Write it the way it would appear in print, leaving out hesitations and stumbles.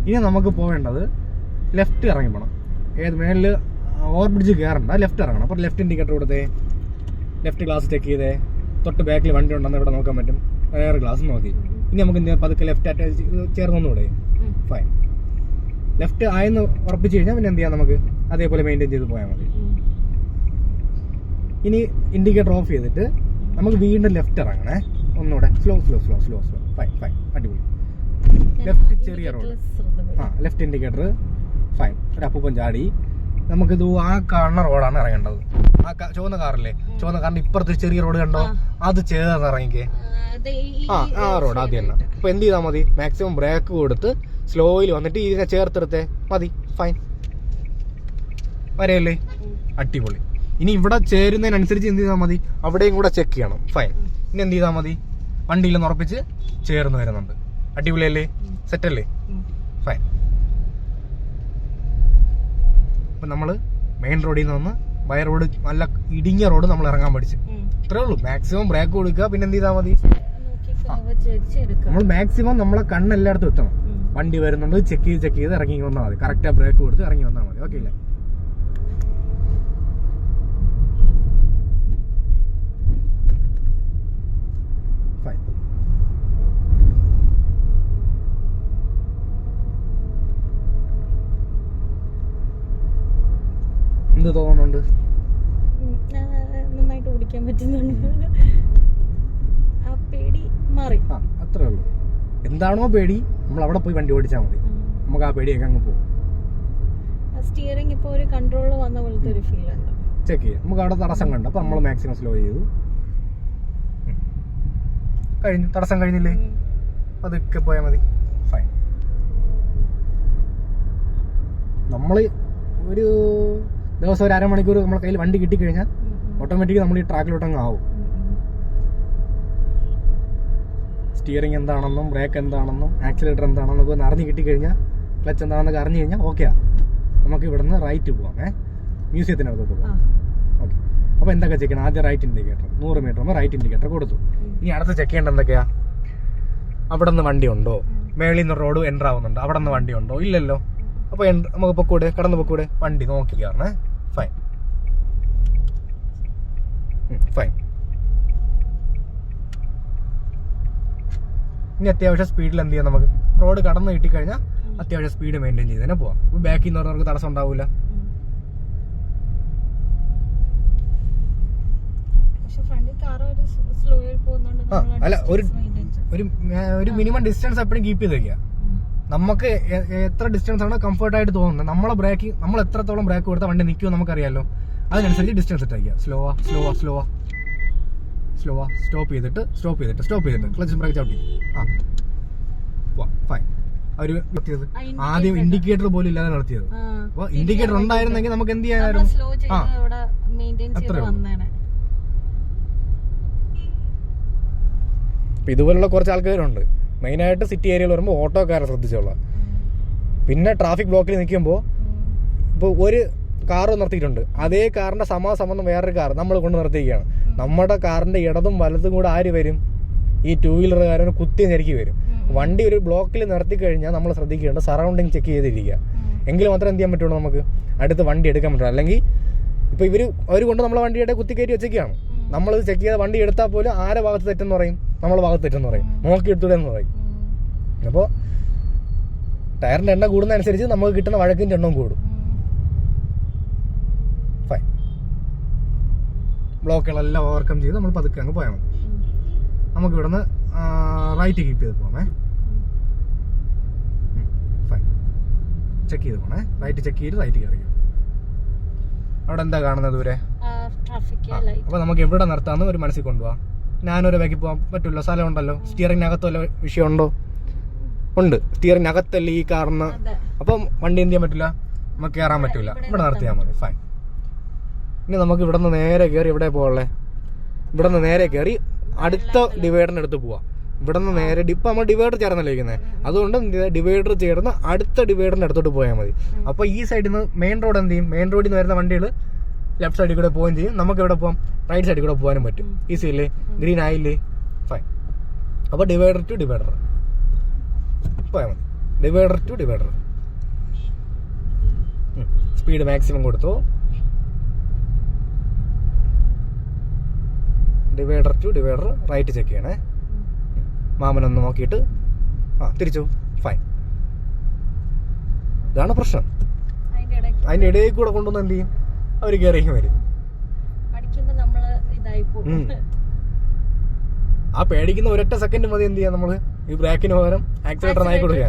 ഇനി നമുക്ക് പോവേണ്ടത് ലെഫ്റ്റ് ഇറങ്ങി പോകണം. ഏത് മേളിൽ ഓവർ ബ്രിഡ്ജ് കയറണ്ട, ലെഫ്റ്റ് ഇറങ്ങണം. അപ്പോൾ ലെഫ്റ്റ് ഇൻഡിക്കേറ്റർ കൊടുത്തേ, ലെഫ്റ്റ് ഗ്ലാസ് ചെക്ക് ചെയ്തേ, തൊട്ട് ബാക്കിൽ വണ്ടി ഉണ്ടെന്ന് ഇവിടെ നോക്കാൻ പറ്റും. വേറെ ഗ്ലാസ് നോക്കി. ഇനി നമുക്ക് പതുക്കെ ലെഫ്റ്റ് അറ്റാച്ച് ചേർന്നൊന്നുകൂടെ. ഫൈൻ. ലെഫ്റ്റ് ആയെന്ന് ഉറപ്പിച്ച് കഴിഞ്ഞാൽ പിന്നെ എന്ത് ചെയ്യാം, നമുക്ക് അതേപോലെ മെയിൻറ്റെയിൻ ചെയ്ത് പോയാൽ മതി. ഇനി ഇൻഡിക്കേറ്റർ ഓഫ് ചെയ്തിട്ട് നമുക്ക് വീണ്ടും ലെഫ്റ്റ് ഇറങ്ങണേ. ഒന്നുകൂടെ slow slow slow slow slow. Fine fine, അടിപൊളി. ലെഫ്റ്റ് ചെറിയ റോഡ്. Left indicator. ഫൈൻ. ഒരു അപ്പൂപ്പൻ ചാടി. നമുക്കിത് ആ കാണുന്ന റോഡാണ് ഇറങ്ങേണ്ടത്. ആ ചുവന്ന കാറില്ലേ, ചുവന്ന കാറിന്റെ ഇപ്പുറത്ത് ചെറിയ റോഡ് കണ്ടോ, അത് ചേർന്ന് ഇറങ്ങിക്കേ. ആ റോഡ് ആദ്യം തന്നെ. അപ്പൊ എന്ത് ചെയ്താൽ മതി, മാക്സിമം ബ്രേക്ക് കൊടുത്ത് സ്ലോയിൽ വന്നിട്ട് ഇതിനെ ചേർത്തെടുത്തേ മതി. ഫൈൻ. വരെയല്ലേ, അടിപൊളി. ഇനി ഇവിടെ ചേരുന്നതിനനുസരിച്ച് എന്ത് ചെയ്താൽ മതി, അവിടെയും കൂടെ ചെക്ക് ചെയ്യണം. ഫൈൻ. ഇനി എന്ത് ചെയ്താൽ മതി, വണ്ടിയിലൊന്ന് ഉറപ്പിച്ച് ചേർന്ന് വരുന്നുണ്ട്. അടിപൊളിയല്ലേ, സെറ്റല്ലേ. ഫൈൻ. അപ്പം നമ്മൾ മെയിൻ റോഡിൽ നിന്ന് ബൈ റോഡ്, നല്ല ഇടുങ്ങിയ റോഡ് നമ്മൾ ഇറങ്ങാൻ പഠിച്ചു. ഇത്രേ ഉള്ളൂ. മാക്സിമം ബ്രേക്ക് കൊടുക്കുക. പിന്നെ എന്ത് ചെയ്താൽ മതി, നമ്മൾ മാക്സിമം നമ്മളെ കണ്ണെല്ലായിടത്തും എത്തണം. വണ്ടി വരുന്നുണ്ട് ചെക്ക് ചെയ്ത് ഇറങ്ങി വന്നാൽ മതി. കറക്റ്റാ ബ്രേക്ക് കൊടുത്ത് ഇറങ്ങി വന്നാൽ മതി. ഓക്കെ അല്ലേ. ഫൈൻ. എന്ത് തോന്നുന്നുണ്ട്? നന്നായിട്ട് ഓടിക്കാൻ പറ്റുന്നുണ്ട്. ആ പേടി മാറി. അത്രേ ഉള്ളൂ. എന്താണോ പേടി, നമ്മൾ അവിടെ പോയി വണ്ടി ഓടിച്ചാൽ മതി. നമുക്ക് ആ പേടിയൊക്കെ അങ്ങ് പോകും. സ്റ്റിയറിംഗ് ഇപ്പോൾ ഒരു കൺട്രോൾ വന്ന പോലത്തെ ഒരു ഫീൽ ഉണ്ട്. ചെക്ക് ചെയ്യാം. നമുക്ക് അവിടെ തടസ്സം കണ്ട്, അപ്പൊ നമ്മൾ മാക്സിമം സ്ലോ ചെയ്തു. കഴിഞ്ഞു. തടസ്സം കഴിഞ്ഞില്ലേ, അതൊക്കെ പോയാൽ മതി. ഫൈൻ. നമ്മൾ ഒരു ദിവസം ഒരു അരമണിക്കൂർ നമ്മളെ കയ്യിൽ വണ്ടി കിട്ടിക്കഴിഞ്ഞാൽ ഓട്ടോമാറ്റിക് നമ്മൾ ഈ ട്രാക്കിലോട്ടങ്ങ് ആവും. സ്റ്റിയറിംഗ് എന്താണെന്നും ബ്രേക്ക് എന്താണെന്നും ആക്സിലേറ്റർ എന്താണെന്നൊക്കെ ഒന്ന് അറിഞ്ഞ് കിട്ടിക്കഴിഞ്ഞാൽ, ക്ലച്ച് എന്താണെന്നൊക്കെ അറിഞ്ഞു കഴിഞ്ഞാൽ ഓക്കെയാ. നമുക്ക് ഇവിടുന്ന് റൈറ്റ് പോവാം. മ്യൂസിയത്തിനകത്തോട്ട് പോകാം. ഓക്കെ. അപ്പോൾ എന്തൊക്കെ ചെക്ക് ചെയ്യണം? ആദ്യം റൈറ്റ് ഇൻഡിക്കേറ്റർ 100 മീറ്റർ ആകുമ്പോൾ റൈറ്റ് ഇൻഡിക്കേറ്റർ കൊടുത്തു. ഇനി അടുത്ത് ചെക്ക് ചെയ്യേണ്ട എന്തൊക്കെയാ, അവിടെ നിന്ന് വണ്ടി ഉണ്ടോ, മേളിൽ നിന്ന് റോഡ് എൻ്റർ ആവുന്നുണ്ടോ, അവിടെ നിന്ന് വണ്ടി ഉണ്ടോ, ഇല്ലല്ലോ. അപ്പോൾ നമുക്ക് പൊക്കൂടെ, കടന്ന് പൊക്കൂടെ, വണ്ടി നോക്കി കയറണേ. Fine fine. ഇനി അത്യാവശ്യം സ്പീഡിൽ എന്ത് ചെയ്യാം, നമുക്ക് റോഡ് കടന്ന് കിട്ടിക്കഴിഞ്ഞാൽ അത്യാവശ്യം സ്പീഡ് മെയിൻറ്റെയിൻ ചെയ്ത് തന്നെ പോവാം. ബാക്കിൽ നിന്ന് പറഞ്ഞവർക്ക് തടസ്സം ഉണ്ടാവില്ല. അല്ല, ഒരു മിനിമം ഡിസ്റ്റൻസ് എപ്പോഴും കീപ്പ് ചെയ്ത് വെക്കുക. നമുക്ക് എത്ര ഡിസ്റ്റൻസ് ആണ് കംഫർട്ടായിട്ട് തോന്നുന്നത്, നമ്മളെ ബ്രേക്ക്, നമ്മൾ എത്രത്തോളം ബ്രേക്ക് കൊടുത്താൽ വണ്ടി നിൽക്കുമോ നമുക്കറിയാമല്ലോ. അതിനനുസരിച്ച് ഡിസ്റ്റൻസ് ഇട്ട് വയ്ക്കുക. സ്ലോവാ സ്റ്റോപ്പ് ചെയ്തിട്ട് ക്ലച്ച് ബ്രേക്ക് ചവിട്ടി. ഫൈൻ. അവര് നിർത്തിയത് ആദ്യം ഇൻഡിക്കേറ്റർ പോലും ഇല്ലാതെ നിർത്തിയത്. അപ്പൊ ഇൻഡിക്കേറ്റർ ഉണ്ടായിരുന്നെങ്കിൽ നമുക്ക് എന്ത് ചെയ്യാനായിരുന്നു. അത്രേ ഉള്ളൂ. ഇതുപോലുള്ള കുറച്ച് ആൾക്കാരുണ്ട്. മെയിനായിട്ട് സിറ്റി ഏരിയയിൽ വരുമ്പോൾ ഓട്ടോക്കാരെ ശ്രദ്ധിച്ചോളാം. പിന്നെ ട്രാഫിക് ബ്ലോക്കിൽ നിൽക്കുമ്പോൾ ഇപ്പോൾ ഒരു കാറ് നിർത്തിയിട്ടുണ്ട്, അതേ കാറിന്റെ സമാസംബന്ധം വേറൊരു കാർ നമ്മൾ കൊണ്ട് നിർത്തിയിരിക്കുകയാണ്. നമ്മുടെ കാറിന്റെ ഇടതും വലതും കൂടെ ആര് വരും, ഈ 2 വീലറുകാരന് കുത്തി ഞെരുക്കി വരും. വണ്ടി ഒരു ബ്ലോക്കിൽ നിർത്തി കഴിഞ്ഞാൽ നമ്മൾ ശ്രദ്ധിക്കേണ്ടത് സറൗണ്ടിങ് ചെക്ക് ചെയ്തിരിക്കുക. എങ്കിൽ മാത്രം എന്ത് ചെയ്യാൻ പറ്റുള്ളൂ, നമുക്ക് അടുത്ത് വണ്ടി എടുക്കാൻ പറ്റുള്ളൂ. അല്ലെങ്കിൽ ഇപ്പോൾ അവർ കൊണ്ട് നമ്മളെ വണ്ടിയുടെ കുത്തി കയറ്റി വെച്ചൊക്കെയാണ്. നമ്മളിത് ചെക്ക് ചെയ്ത വണ്ടി എടുത്താൽ പോലും ആരെ ഭാഗത്ത് തെറ്റെന്ന് പറയും, നമ്മളെ ഭാഗത്ത് തെറ്റെന്ന് പറയും, നോക്കി എടുത്തൂടെന്ന് പറയും. അപ്പോൾ ടയറിന്റെ എണ്ണ കൂടുന്നതനുസരിച്ച് നമുക്ക് കിട്ടുന്ന വഴക്കിന്റെ എണ്ണവും കൂടും. ഫൈൻ. ബ്ലോക്കുകളെല്ലാം ഓവർകം ചെയ്ത് നമ്മൾ പതുക്കെ അങ്ങ് പോയാൽ മതി. നമുക്ക് ഇവിടുന്ന് റൈറ്റ് കീപ്പ് ചെയ്ത് പോകാമേ. ഫൈൻ. ചെക്ക് ചെയ്ത് പോണേ. റൈറ്റ് ചെക്ക് ചെയ്ത് റൈറ്റ് കയറിയോ. അവിടെ എന്താ കാണുന്നത് ദൂരെ? അപ്പൊ നമുക്ക് എവിടെ നിർത്താന്ന് ഒരു മനസ്സിൽ കൊണ്ടുപോവാം. ഞാനൊരു ബാക്കി പോകാൻ പറ്റുമല്ലോ, സ്ഥലം ഉണ്ടല്ലോ. സ്റ്റിയറിംഗിനകത്ത് വല്ല വിഷയമുണ്ടോ? ഉണ്ട്. സ്റ്റിയറിംഗിനകത്തല്ലേ ഈ കാറിന്. അപ്പം വണ്ടി എന്ത് ചെയ്യാൻ പറ്റില്ല, നമുക്ക് കയറാൻ പറ്റില്ല. ഇവിടെ നിർത്തിയാൽ മതി. ഫൈൻ. ഇനി നമുക്ക് ഇവിടെ നിന്ന് നേരെ കയറി എവിടെ പോകാനുള്ളത്, ഇവിടെ നിന്ന് നേരെ കയറി അടുത്ത ഡിവൈഡറിൻ്റെ അടുത്ത് പോവാം. ഇവിടെ നിന്ന് നേരെ ഇപ്പം നമ്മൾ ഡിവൈഡർ ചേർന്നല്ലേ ഇരിക്കുന്നത്, അതുകൊണ്ട് ഡിവൈഡർ ചേർന്ന് അടുത്ത ഡിവൈഡറിൻ്റെ അടുത്തോട്ട് പോയാൽ മതി. അപ്പോൾ ഈ സൈഡിൽ നിന്ന് മെയിൻ റോഡ് എന്ത് ചെയ്യും, മെയിൻ റോഡിൽ നിന്ന് വരുന്ന വണ്ടികൾ ലെഫ്റ്റ് സൈഡിൽ കൂടെ പോവുകയും ചെയ്യും. നമുക്ക് എവിടെ പോകാം, റൈറ്റ് സൈഡിൽ കൂടെ പോകാനും പറ്റും. ഈസി അല്ലേ, ഗ്രീൻ ആയില്ലേ. ഫൈൻ. അപ്പോൾ ഡിവൈഡർ ടു ഡിവൈഡർ പോയാൽ മതി. Divider to divider. Speed maximum കൊടുത്തു. Divider to divider right check ചെയ്യണേ. മാമനൊന്ന് നോക്കിയിട്ട് തിരിച്ചു. ഫൈൻ. ഇതാണ് പ്രശ്നം. അതിന്റെ ഇടയിൽ കൂടെ കൊണ്ടുവന്ന് എന്ത് ചെയ്യും? അവർ കയറിയും വരും. ആ പേടിക്കുന്ന ഒരൊറ്റ സെക്കൻഡ് മതി എന്ത് ചെയ്യാം, നമ്മള് ഈ ബ്രേക്കിന് പകരം ആക്സിലേറ്റർ ആയി കൊടുക്കുക.